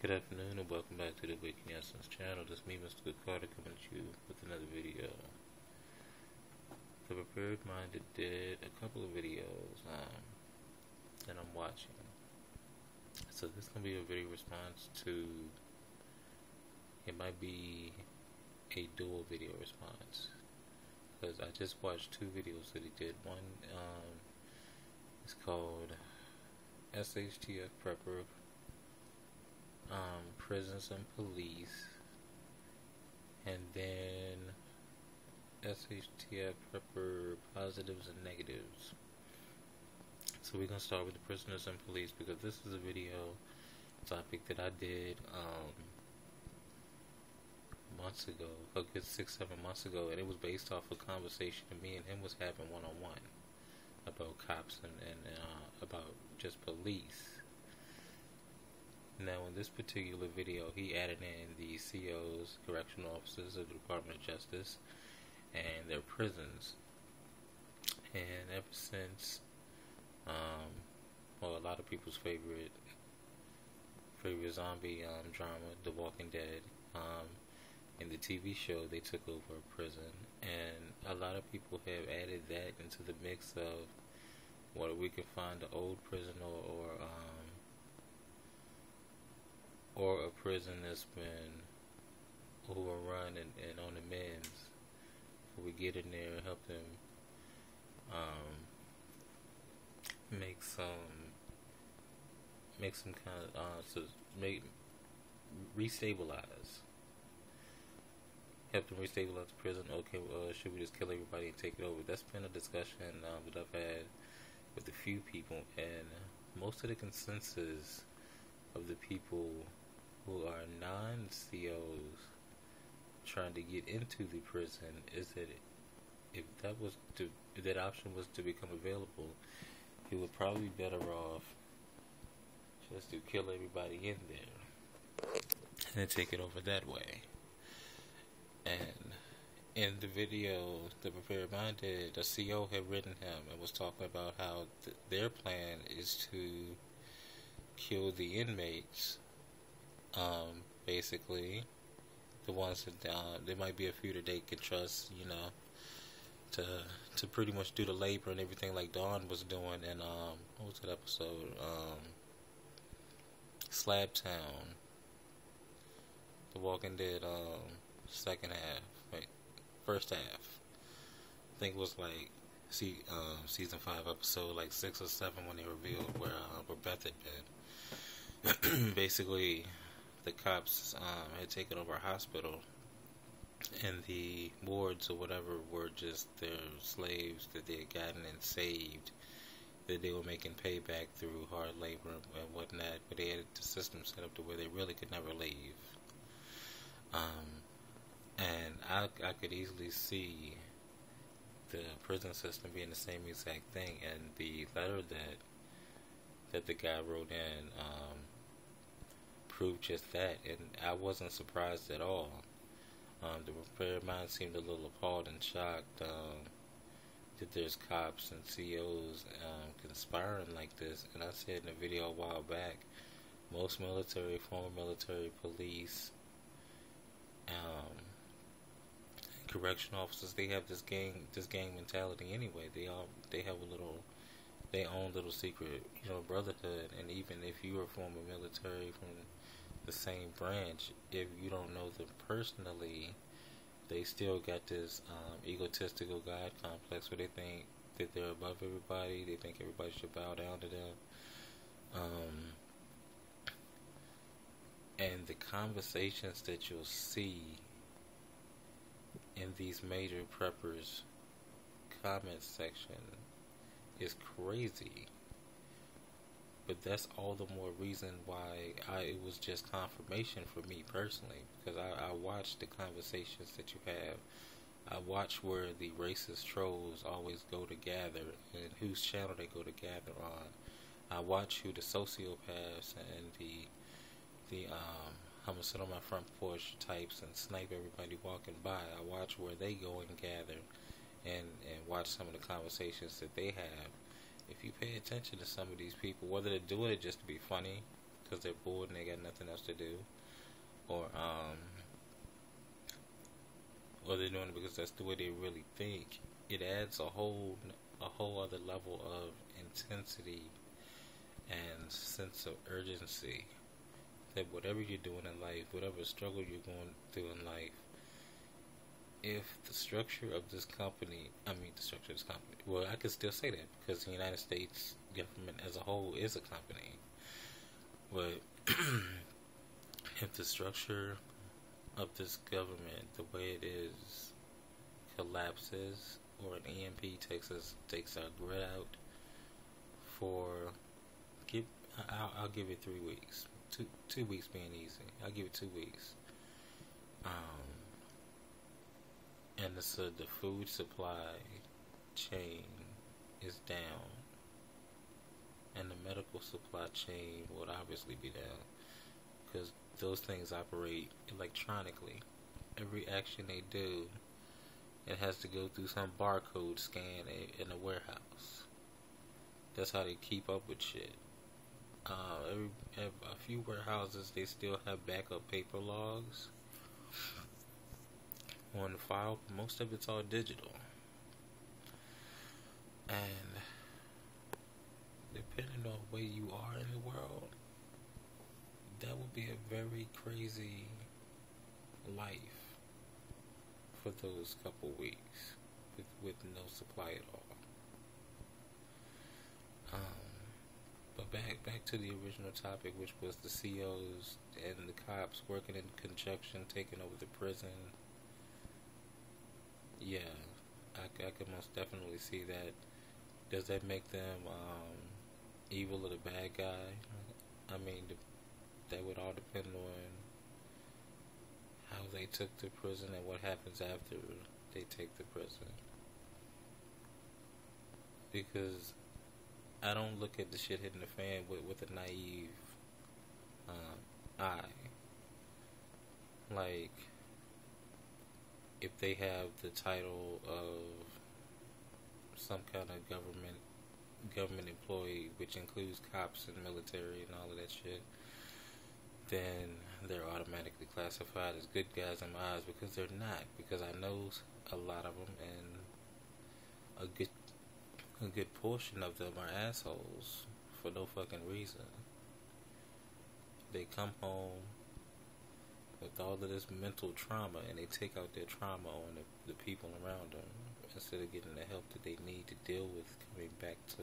Good afternoon and welcome back to the Waking Essence channel. This is me, Mr. Good Carter, coming at you with another video. The Prepared Minded did a couple of videos that I'm watching. So this is going to be a video response to, it might be a dual video response. Because I just watched two videos that he did. One is called SHTF Prepper, Prisons and Police, and then SHTF Prepper Positives and Negatives. So we're gonna start with the prisoners and police because this is a video topic that I did months ago, a good 6-7 months ago, and it was based off a conversation that me and him was having one-on-one about cops and about just police. Now, in this particular video, he added in the COs, correctional officers of the Department of Justice, and their prisons. And ever since, a lot of people's favorite zombie drama, The Walking Dead, in the TV show, they took over a prison, and a lot of people have added that into the mix of whether we can find an old prison or a prison that's been overrun and on the mends. We get in there and help them make some kind of restabilize. Help them restabilize the prison. Okay, should we just kill everybody and take it over? That's been a discussion that I've had with a few people, and most of the consensus of the people who are non-COs trying to get into the prison is that if that option was to become available, it would probably be better off just to kill everybody in there and then take it over that way. And in the video, the Prepared Minded, the CO had written him and was talking about how their plan is to kill the inmates. Basically, the ones that there might be a few that they can trust, to pretty much do the labor and everything like Dawn was doing. And what was that episode? Slab Town, The Walking Dead, first half. I think it was like season 5 episode like 6 or 7 when they revealed where Beth had been. Basically, the cops had taken over a hospital, and the wards or whatever were just their slaves that they had gotten and saved, that they were making payback through hard labor and whatnot, but they had the system set up to where they really could never leave. And I could easily see the prison system being the same exact thing, and the letter that the guy wrote in proved just that, and I wasn't surprised at all. The Prepared Mind seemed a little appalled and shocked that there's cops and COs conspiring like this. And I said in a video a while back, most military, former military, police, correctional officers, they have this gang mentality anyway. They have their own little secret, brotherhood. And even if you are former military from the same branch, if you don't know them personally, they still got this egotistical God complex where they think that they're above everybody. They think everybody should bow down to them. And the conversations that you'll see in these major preppers comment section is crazy. But that's all the more reason why it was just confirmation for me personally, because I watched the conversations that you have. I watch where the racist trolls always go to gather and whose channel they go to gather on. I watch who the sociopaths and the I'm gonna sit on my front porch types and snipe everybody walking by. I watch where they go and gather and watch some of the conversations that they have. If you pay attention to some of these people, whether they're doing it just to be funny, because they're bored and they got nothing else to do, or they're doing it because that's the way they really think. It adds a whole other level of intensity and sense of urgency. That whatever you're doing in life, whatever struggle you're going through in life, if the structure of this company, well, I could still say that because the United States government as a whole is a company. But if the structure of this government, the way it is, collapses, or an EMP takes our grid out I'll give it 3 weeks. 2 weeks being easy. I'll give it 2 weeks. And the food supply chain is down, and the medical supply chain would obviously be down because those things operate electronically. Every action they do, it has to go through some barcode scan in a warehouse. That's how they keep up with shit. A few warehouses, they still have backup paper logs on file. Most of it's all digital. And depending on where you are in the world, that would be a very crazy life for those couple weeks with no supply at all. But back to the original topic, which was the COs and the cops working in conjunction, taking over the prison. Yeah, I could most definitely see that. Does that make them evil or the bad guy? I mean, that would all depend on how they took the prison and what happens after they take the prison. Because I don't look at the shit hitting the fan with a naive eye. Like, if they have the title of some kind of government employee, which includes cops and military and all of that shit, then they're automatically classified as good guys in my eyes, because they're not. Because I know a lot of them, and a good portion of them are assholes for no fucking reason. They come home with all of this mental trauma, and they take out their trauma on the people around them instead of getting the help that they need to deal with coming back to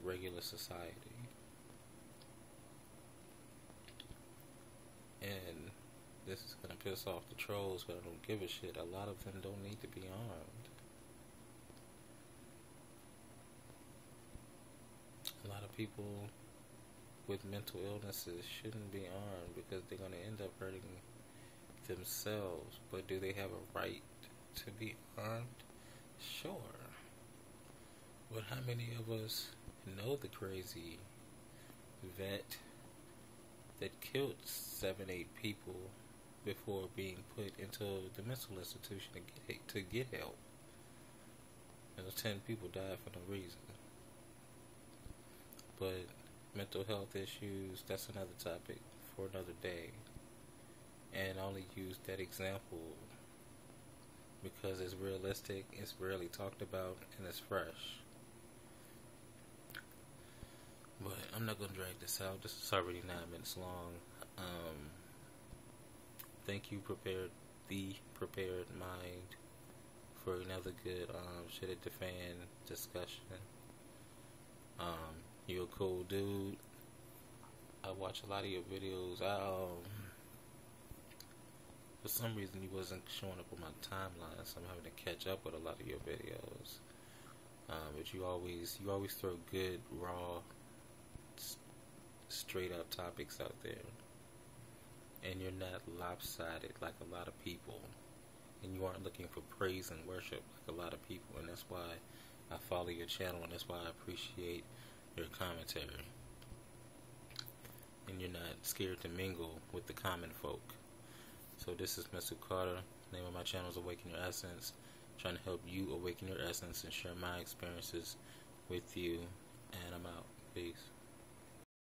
regular society. And this is gonna piss off the trolls, but I don't give a shit. A lot of them don't need to be armed. A lot of people with mental illnesses shouldn't be armed because they're going to end up hurting themselves. But do they have a right to be armed? Sure. But how many of us know the crazy vet that killed 7-8 people before being put into the mental institution to get help? And those 10 people died for no reason. But mental health issues, that's another topic for another day. And I only use that example because it's realistic, it's rarely talked about, and it's fresh. But I'm not going to drag this out. This is already 9 minutes long. Thank you, the prepared mind, for another good shit at the fan discussion. You're a cool dude. I watch a lot of your videos. For some reason you wasn't showing up on my timeline, so I'm having to catch up with a lot of your videos. But you always throw good, raw, straight up topics out there. And you're not lopsided like a lot of people. And you aren't looking for praise and worship like a lot of people. And that's why I follow your channel, and that's why I appreciate your commentary. And you're not scared to mingle with the common folk. So this is Mr. Carter. The name of my channel is Awaken Your Essence. I'm trying to help you awaken your essence and share my experiences with you. And I'm out. Peace.